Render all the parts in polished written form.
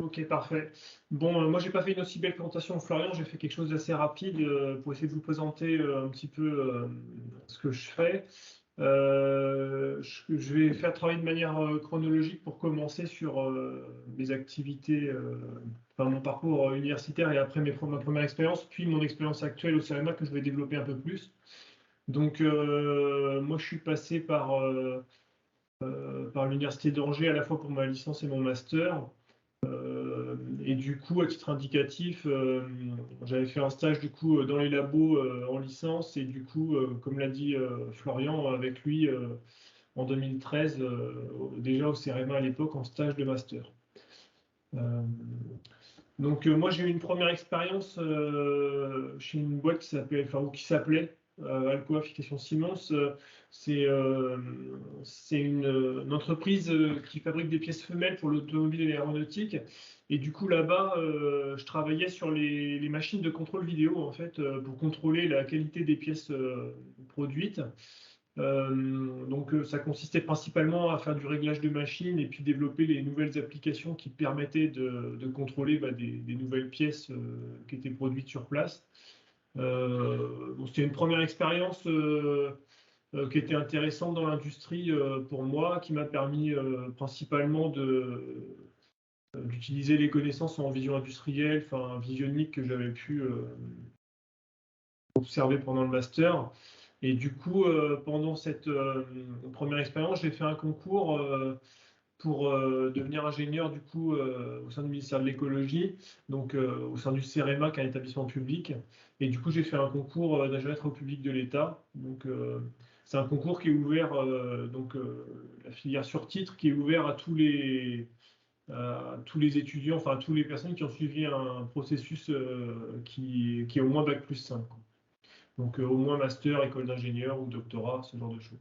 Ok, parfait. Bon, moi, j'ai pas fait une aussi belle présentation que Florian, j'ai fait quelque chose d'assez rapide pour essayer de vous présenter un petit peu ce que je fais. Je vais faire travailler de manière chronologique pour commencer sur mes activités, enfin mon parcours universitaire et après ma première expérience, puis mon expérience actuelle au CEREMA que je vais développer un peu plus. Donc, moi, je suis passé par l'université d'Angers à la fois pour ma licence et mon master. Et du coup, à titre indicatif, j'avais fait un stage du coup dans les labos en licence et du coup, comme l'a dit Florian, avec lui en 2013, déjà au CEREMA à l'époque en stage de master. Euh, donc moi j'ai eu une première expérience chez une boîte qui s'appelait Alcoa Fication Siemens. C'est une entreprise qui fabrique des pièces femelles pour l'automobile et l'aéronautique. Et du coup là-bas, je travaillais sur les machines de contrôle vidéo en fait pour contrôler la qualité des pièces produites. Donc ça consistait principalement à faire du réglage de machines et puis développer les nouvelles applications qui permettaient de contrôler des nouvelles pièces qui étaient produites sur place. Bon, c'était une première expérience qui était intéressante dans l'industrie pour moi, qui m'a permis principalement d'utiliser les connaissances en vision industrielle, enfin visionique que j'avais pu observer pendant le master. Et du coup, pendant cette première expérience, j'ai fait un concours pour devenir ingénieur du coup au sein du ministère de l'écologie, donc au sein du CEREMA, qui est un établissement public. Et du coup, j'ai fait un concours d'ingénieur au public de l'État. Donc, c'est un concours qui est ouvert, la filière sur titre, qui est ouvert à tous les étudiants, enfin à toutes les personnes qui ont suivi un processus qui est au moins bac+5. Donc au moins master, école d'ingénieur ou doctorat, ce genre de choses.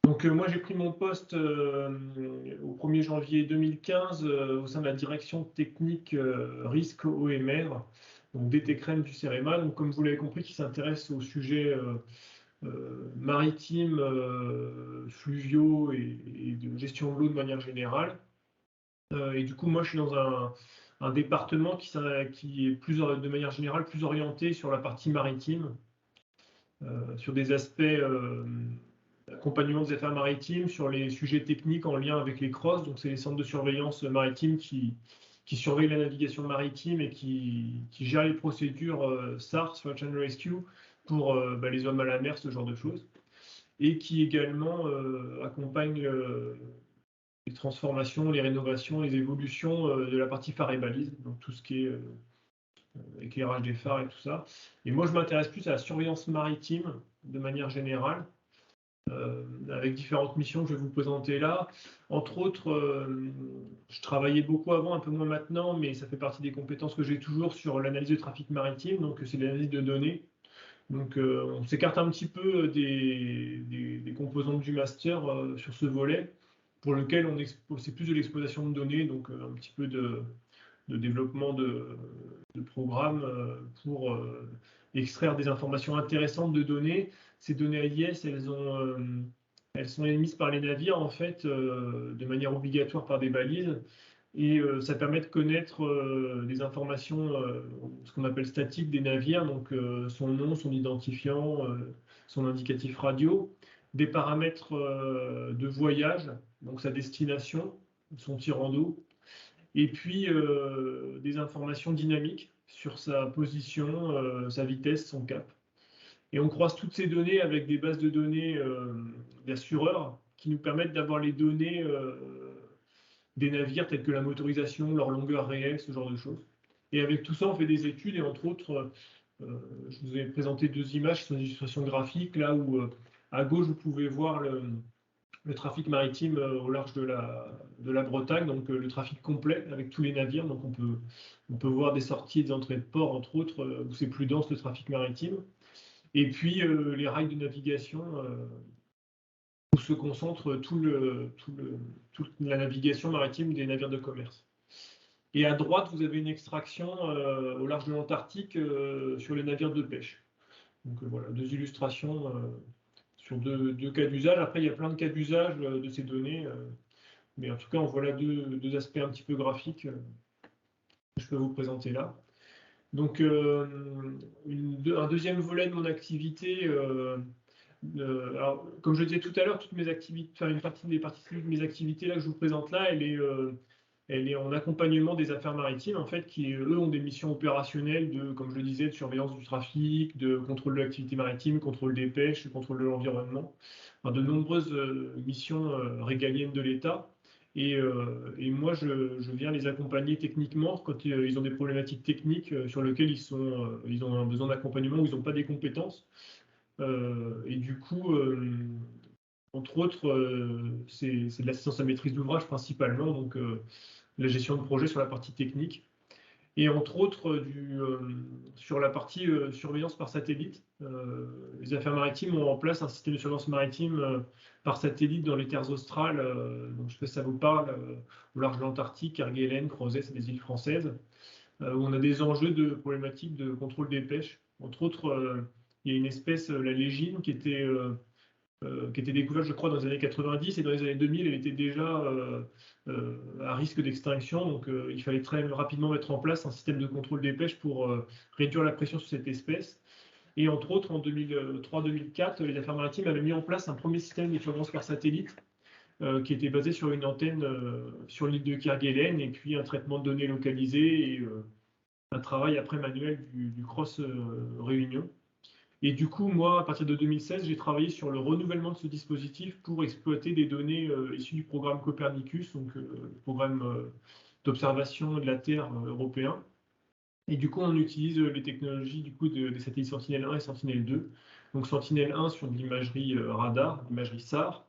Donc moi j'ai pris mon poste au 1er janvier 2015 au sein de la direction technique risque OMR, donc DT-CREM du CEREMA. Donc comme vous l'avez compris, qui s'intéresse aux sujets maritimes, fluviaux et de gestion de l'eau de manière générale. Et du coup moi je suis dans un département qui est de manière générale plus orienté sur la partie maritime. Sur des aspects accompagnement des affaires maritimes, sur les sujets techniques en lien avec les CROSS, donc c'est les centres de surveillance maritime qui surveillent la navigation maritime et qui gèrent les procédures SAR, Search and Rescue, pour les hommes à la mer, ce genre de choses, et qui également accompagnent les transformations, les rénovations, les évolutions de la partie phare et balise, donc tout ce qui est éclairage des phares et tout ça. Et moi, je m'intéresse plus à la surveillance maritime de manière générale, avec différentes missions que je vais vous présenter là. Entre autres, je travaillais beaucoup avant, un peu moins maintenant, mais ça fait partie des compétences que j'ai toujours sur l'analyse de trafic maritime, donc c'est l'analyse de données. Donc on s'écarte un petit peu des composantes du master sur ce volet, pour lequel c'est plus de l'exposition de données, donc un petit peu de développement de programmes pour extraire des informations intéressantes de données. Ces données AIS, elles sont émises par les navires en fait de manière obligatoire par des balises. Et ça permet de connaître des informations, ce qu'on appelle statiques des navires, donc son nom, son identifiant, son indicatif radio, des paramètres de voyage, donc sa destination, son tirant d'eau, et puis des informations dynamiques sur sa position, sa vitesse, son cap. Et on croise toutes ces données avec des bases de données d'assureurs qui nous permettent d'avoir les données des navires tels que la motorisation, leur longueur réelle, ce genre de choses. Et avec tout ça, on fait des études et entre autres, je vous ai présenté deux images qui sont des illustrations graphiques, là où à gauche, vous pouvez voir le trafic maritime au large de la Bretagne, donc le trafic complet avec tous les navires. Donc on peut voir des sorties et des entrées de port, entre autres, où c'est plus dense le trafic maritime. Et puis les rails de navigation où se concentre toute la navigation maritime des navires de commerce. Et à droite, vous avez une extraction au large de l'Antarctique sur les navires de pêche. Donc voilà, deux illustrations sur deux cas d'usage. Après, il y a plein de cas d'usage de ces données, mais en tout cas, on voit là deux aspects un petit peu graphiques je peux vous présenter là. Donc, un deuxième volet de mon activité, alors, comme je le disais tout à l'heure, toutes mes activités, enfin, une partie de mes activités là que je vous présente là, elle est en accompagnement des affaires maritimes, en fait, qui, eux, ont des missions opérationnelles de, comme je le disais, de surveillance du trafic, de contrôle de l'activité maritime, contrôle des pêches, contrôle de l'environnement, enfin, de nombreuses missions régaliennes de l'État. Et moi, je viens les accompagner techniquement quand ils ont des problématiques techniques sur lesquelles ils ont un besoin d'accompagnement ou ils n'ont pas des compétences. Et du coup, entre autres, c'est de l'assistance à maîtrise d'ouvrage principalement, donc la gestion de projet sur la partie technique. Et entre autres, sur la partie surveillance par satellite, les affaires maritimes ont en place un système de surveillance maritime par satellite dans les terres australes. Donc, je sais pas si ça vous parle, au large de l'Antarctique, Kerguelen, Crozet, c'est des îles françaises, où on a des enjeux de problématiques de contrôle des pêches. Entre autres, il y a une espèce, la légine, qui était découverte, je crois, dans les années 90, et dans les années 2000, elle était déjà à risque d'extinction. Donc, il fallait très rapidement mettre en place un système de contrôle des pêches pour réduire la pression sur cette espèce. Et entre autres, en 2003-2004, les affaires maritimes avaient mis en place un premier système de surveillance par satellite qui était basé sur une antenne sur l'île de Kerguelen, et puis un traitement de données localisé et un travail après manuel du Cross Réunion. Et du coup, moi, à partir de 2016, j'ai travaillé sur le renouvellement de ce dispositif pour exploiter des données issues du programme Copernicus, donc le programme d'observation de la Terre européen. Et du coup, on utilise les technologies du coup, des satellites Sentinel-1 et Sentinel-2. Donc Sentinel-1 sur de l'imagerie radar, l'imagerie SAR,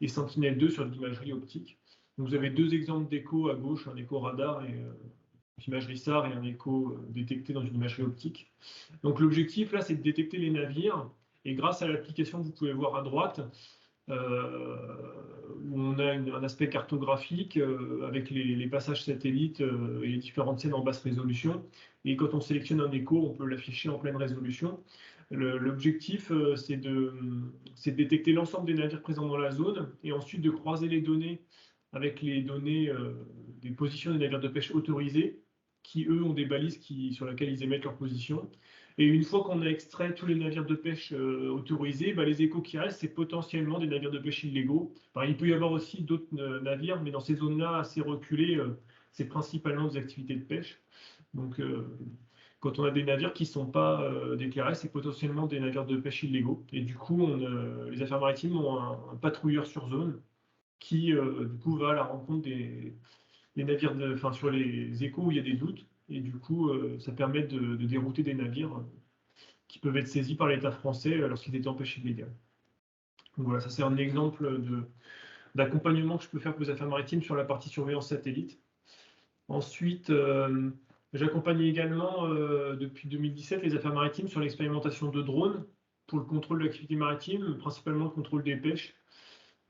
et Sentinel-2 sur de l'imagerie optique. Donc vous avez deux exemples d'écho à gauche, un écho radar et imagerie SAR et un écho détecté dans une imagerie optique. Donc l'objectif là, c'est de détecter les navires, et grâce à l'application que vous pouvez voir à droite, où on a un aspect cartographique avec les passages satellites et les différentes scènes en basse résolution. Et quand on sélectionne un écho, on peut l'afficher en pleine résolution. L'objectif, c'est de détecter l'ensemble des navires présents dans la zone et ensuite de croiser les données avec les données des positions des navires de pêche autorisés, qui eux ont des balises sur lesquelles ils émettent leur position. Et une fois qu'on a extrait tous les navires de pêche autorisés, les échos qui restent, c'est potentiellement des navires de pêche illégaux. Enfin, il peut y avoir aussi d'autres navires, mais dans ces zones-là assez reculées, c'est principalement des activités de pêche. Donc, quand on a des navires qui ne sont pas déclarés, c'est potentiellement des navires de pêche illégaux. Et du coup, les affaires maritimes ont un patrouilleur sur zone qui, du coup, va à la rencontre des navires, sur les échos où il y a des doutes. Et du coup, ça permet de dérouter des navires qui peuvent être saisis par l'État français lorsqu'ils étaient en pêche illégale. Donc voilà, ça c'est un exemple d'accompagnement que je peux faire pour les affaires maritimes sur la partie surveillance satellite. Ensuite, j'accompagne également depuis 2017 les affaires maritimes sur l'expérimentation de drones pour le contrôle de l'activité maritime, principalement le contrôle des pêches.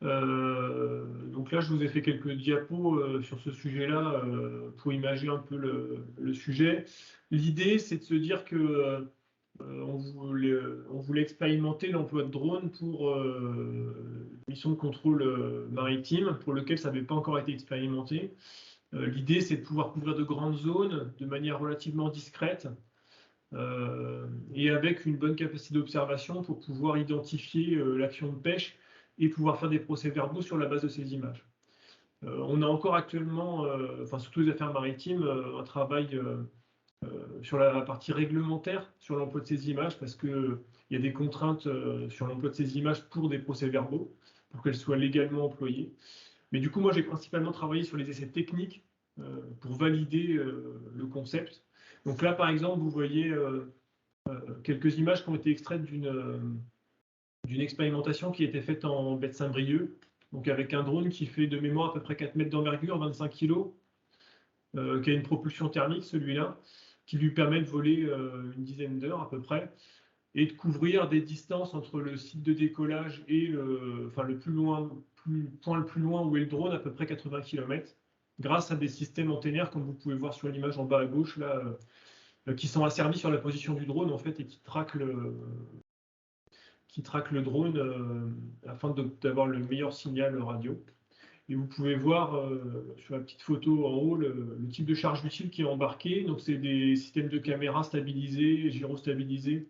Donc là, je vous ai fait quelques diapos sur ce sujet-là pour imaginer un peu le sujet. L'idée, c'est de se dire que on voulait expérimenter l'emploi de drones pour mission de contrôle maritime, pour lequel ça n'avait pas encore été expérimenté. L'idée, c'est de pouvoir couvrir de grandes zones de manière relativement discrète et avec une bonne capacité d'observation pour pouvoir identifier l'action de pêche et pouvoir faire des procès-verbaux sur la base de ces images. On a encore actuellement, surtout les affaires maritimes, un travail sur la partie réglementaire sur l'emploi de ces images, parce qu'il y a des contraintes sur l'emploi de ces images pour des procès-verbaux, pour qu'elles soient légalement employées. Mais du coup, moi, j'ai principalement travaillé sur les essais techniques pour valider le concept. Donc là, par exemple, vous voyez quelques images qui ont été extraites d'une expérimentation qui a été faite en baie de Saint-Brieuc, donc avec un drone qui fait de mémoire à peu près 4 mètres d'envergure, 25 kg, qui a une propulsion thermique, celui-là, qui lui permet de voler une dizaine d'heures à peu près, et de couvrir des distances entre le site de décollage et le point le plus loin où est le drone, à peu près 80 km, grâce à des systèmes antennaires, comme vous pouvez voir sur l'image en bas à gauche, là, qui sont asservis sur la position du drone, en fait, et qui traquent le drone afin d'avoir le meilleur signal radio. Et vous pouvez voir sur la petite photo en haut le type de charge utile qui est embarqué. Donc, c'est des systèmes de caméras stabilisés, gyrostabilisés,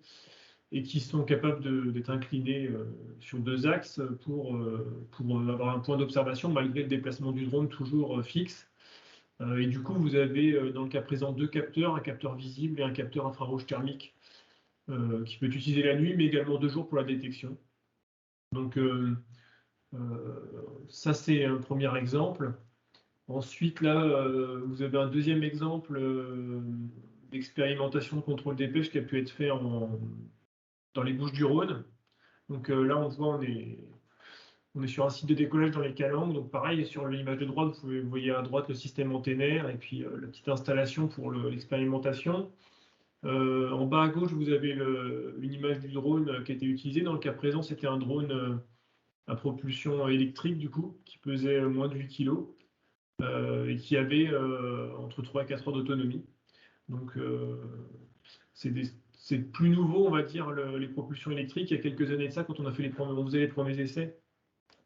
et qui sont capables d'être inclinés sur 2 axes pour avoir un point d'observation malgré le déplacement du drone toujours fixe. Et du coup, vous avez dans le cas présent 2 capteurs, un capteur visible et un capteur infrarouge thermique qui peut être utilisé la nuit, mais également de jour pour la détection. Donc, ça, c'est un premier exemple. Ensuite, là, vous avez un deuxième exemple d'expérimentation de contrôle des pêches qui a pu être fait dans les Bouches-du-Rhône. Donc là, on voit, on est sur un site de décollage dans les Calanques. Donc pareil, sur l'image de droite, vous voyez à droite le système antennaire et puis la petite installation pour l'expérimentation. En bas à gauche, vous avez une image du drone qui a été utilisé. Dans le cas présent, c'était un drone à propulsion électrique, du coup, qui pesait moins de 8 kg et qui avait entre 3 et 4 heures d'autonomie. Donc, c'est plus nouveau, on va dire, les propulsions électriques. Il y a quelques années de ça, quand on faisait les premiers essais,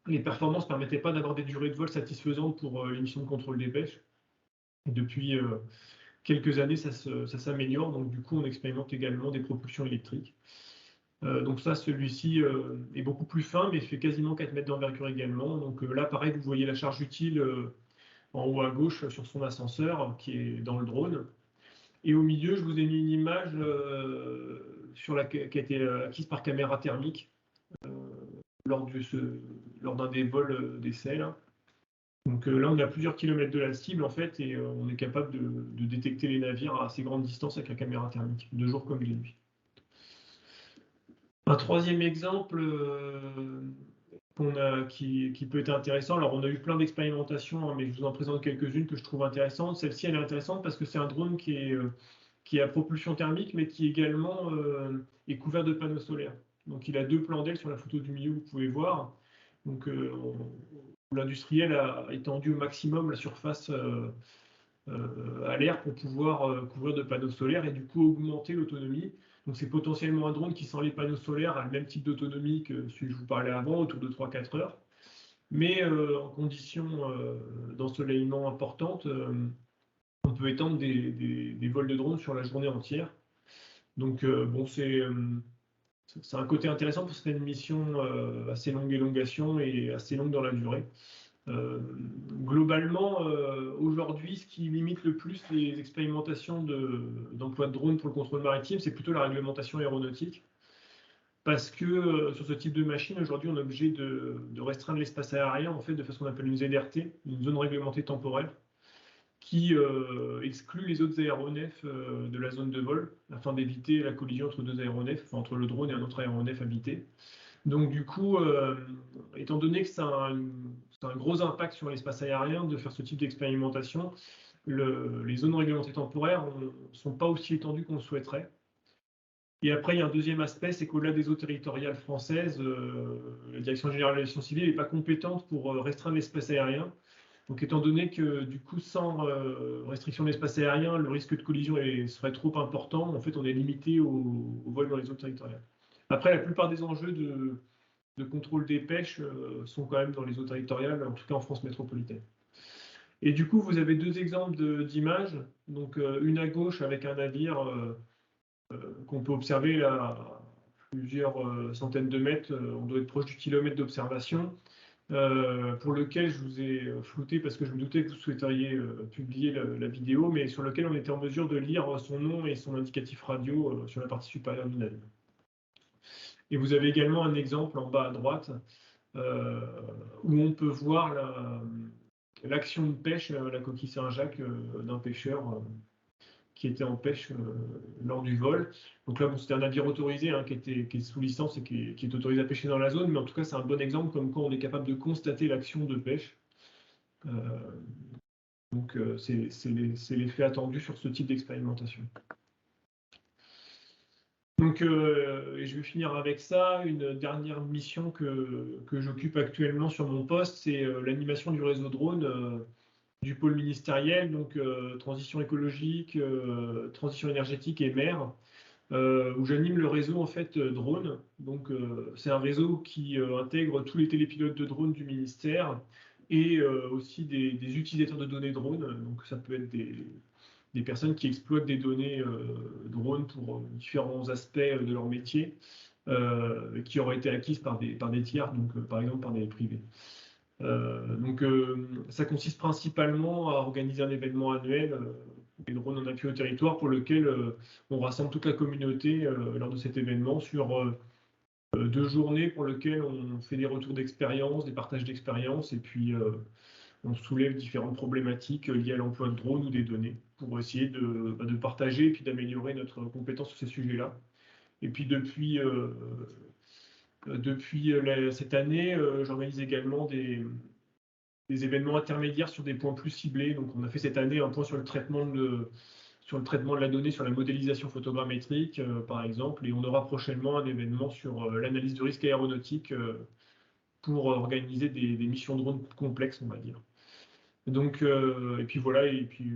les performances ne permettaient pas d'avoir des durées de vol satisfaisantes pour les missions de contrôle des pêches. Et depuis quelques années, ça s'améliore. Donc, du coup, on expérimente également des propulsions électriques. Donc ça, celui-ci est beaucoup plus fin, mais fait quasiment 4 mètres d'envergure également. Donc là, pareil, vous voyez la charge utile en haut à gauche sur son ascenseur qui est dans le drone. Et au milieu, je vous ai mis une image qui a été acquise par caméra thermique lors d'un des vols d'essai. Donc là, on est à plusieurs kilomètres de la cible, en fait, et on est capable de détecter les navires à assez grande distance avec la caméra thermique, de jour comme de nuit. Un troisième exemple qui peut être intéressant. Alors, on a eu plein d'expérimentations, hein, mais je vous en présente quelques-unes que je trouve intéressantes. Celle-ci, elle est intéressante parce que c'est un drone qui est à propulsion thermique, mais qui également est couvert de panneaux solaires. Donc, il a 2 plans d'ailes sur la photo du milieu, vous pouvez voir. Donc, l'industriel a étendu au maximum la surface à l'air pour pouvoir couvrir de panneaux solaires et du coup augmenter l'autonomie. Donc c'est potentiellement un drone qui, sans les panneaux solaires, a le même type d'autonomie que celui que je vous parlais avant, autour de 3-4 heures. Mais en conditions d'ensoleillement importantes, on peut étendre des vols de drone sur la journée entière. Donc bon, c'est un côté intéressant pour certaines missions assez longue élongation et assez longue dans la durée. Globalement, aujourd'hui, ce qui limite le plus les expérimentations d'emploi de drones pour le contrôle maritime, c'est plutôt la réglementation aéronautique. Parce que sur ce type de machine, aujourd'hui, on est obligé de restreindre l'espace aérien en fait, de façon qu'on appelle une ZRT, une zone réglementée temporelle, qui exclut les autres aéronefs de la zone de vol, afin d'éviter la collision entre 2 aéronefs, enfin, entre le drone et un autre aéronef habité. Donc du coup, étant donné que ça a un gros impact sur l'espace aérien de faire ce type d'expérimentation, les zones réglementées temporaires ne sont pas aussi étendues qu'on le souhaiterait. Et après, il y a un deuxième aspect, c'est qu'au-delà des eaux territoriales françaises, la Direction générale de l'aviation civile n'est pas compétente pour restreindre l'espace aérien. Donc étant donné que du coup, sans restriction de l'espace aérien, le risque de collision serait trop important, en fait, on est limité au vol dans les eaux territoriales. Après, la plupart des enjeux de contrôle des pêches sont quand même dans les eaux territoriales, en tout cas en France métropolitaine. Et du coup, vous avez 2 exemples d'images. Donc, une à gauche avec un navire qu'on peut observer là, à plusieurs centaines de mètres. On doit être proche du kilomètre d'observation, pour lequel je vous ai flouté parce que je me doutais que vous souhaiteriez publier la vidéo, mais sur lequel on était en mesure de lire son nom et son indicatif radio sur la partie supérieure du navire. Et vous avez également un exemple en bas à droite où on peut voir l'action de pêche, la coquille Saint-Jacques d'un pêcheur qui était en pêche lors du vol. Donc là, bon, c'était un navire autorisé qui est sous licence et qui est autorisé à pêcher dans la zone, mais en tout cas, c'est un bon exemple comme quoi on est capable de constater l'action de pêche. Donc c'est l'effet attendu sur ce type d'expérimentation. Donc, et je vais finir avec ça. Une dernière mission que j'occupe actuellement sur mon poste, c'est l'animation du réseau drone du pôle ministériel, donc transition écologique, transition énergétique et mer, où j'anime le réseau en fait drone. Donc, c'est un réseau qui intègre tous les télépilotes de drones du ministère et aussi des utilisateurs de données drones. Donc ça peut être des personnes qui exploitent des données drones pour différents aspects de leur métier, qui auraient été acquises par des tiers, donc par exemple par des privés. Ça consiste principalement à organiser un événement annuel, les drones en appui au territoire, pour lequel on rassemble toute la communauté lors de cet événement sur 2 journées pour lesquelles on fait des retours d'expérience, des partages d'expérience, et puis on soulève différentes problématiques liées à l'emploi de drones ou des données pour essayer de partager et puis d'améliorer notre compétence sur ces sujets-là. Et puis depuis cette année, j'organise également des événements intermédiaires sur des points plus ciblés. Donc, on a fait cette année un point sur le traitement de la donnée, sur la modélisation photogrammétrique, par exemple, et on aura prochainement un événement sur l'analyse de risque aéronautique pour organiser des missions drones complexes, on va dire. Donc, et puis voilà, et puis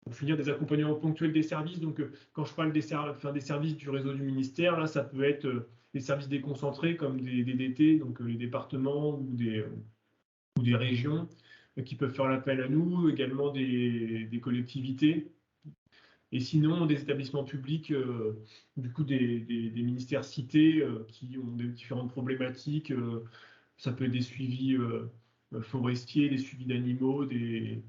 pour finir, des accompagnements ponctuels des services. Donc, quand je parle des services du réseau du ministère, là, ça peut être des services déconcentrés comme des DDT, donc les départements ou des régions qui peuvent faire l'appel à nous, également des collectivités. Et sinon, des établissements publics, du coup des ministères cités qui ont des différentes problématiques. Ça peut être des suivis forestiers, des suivis d'animaux, des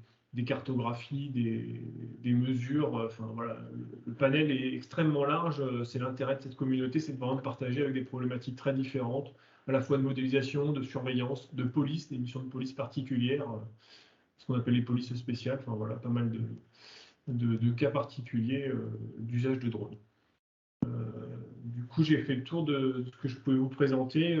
cartographies, des mesures. Enfin voilà, le panel est extrêmement large. C'est l'intérêt de cette communauté, c'est de vraiment partager avec des problématiques très différentes, à la fois de modélisation, de surveillance, de police, des missions de police particulières, ce qu'on appelle les polices spéciales. Enfin voilà, pas mal de cas particuliers d'usage de drones. Du coup, j'ai fait le tour de ce que je pouvais vous présenter.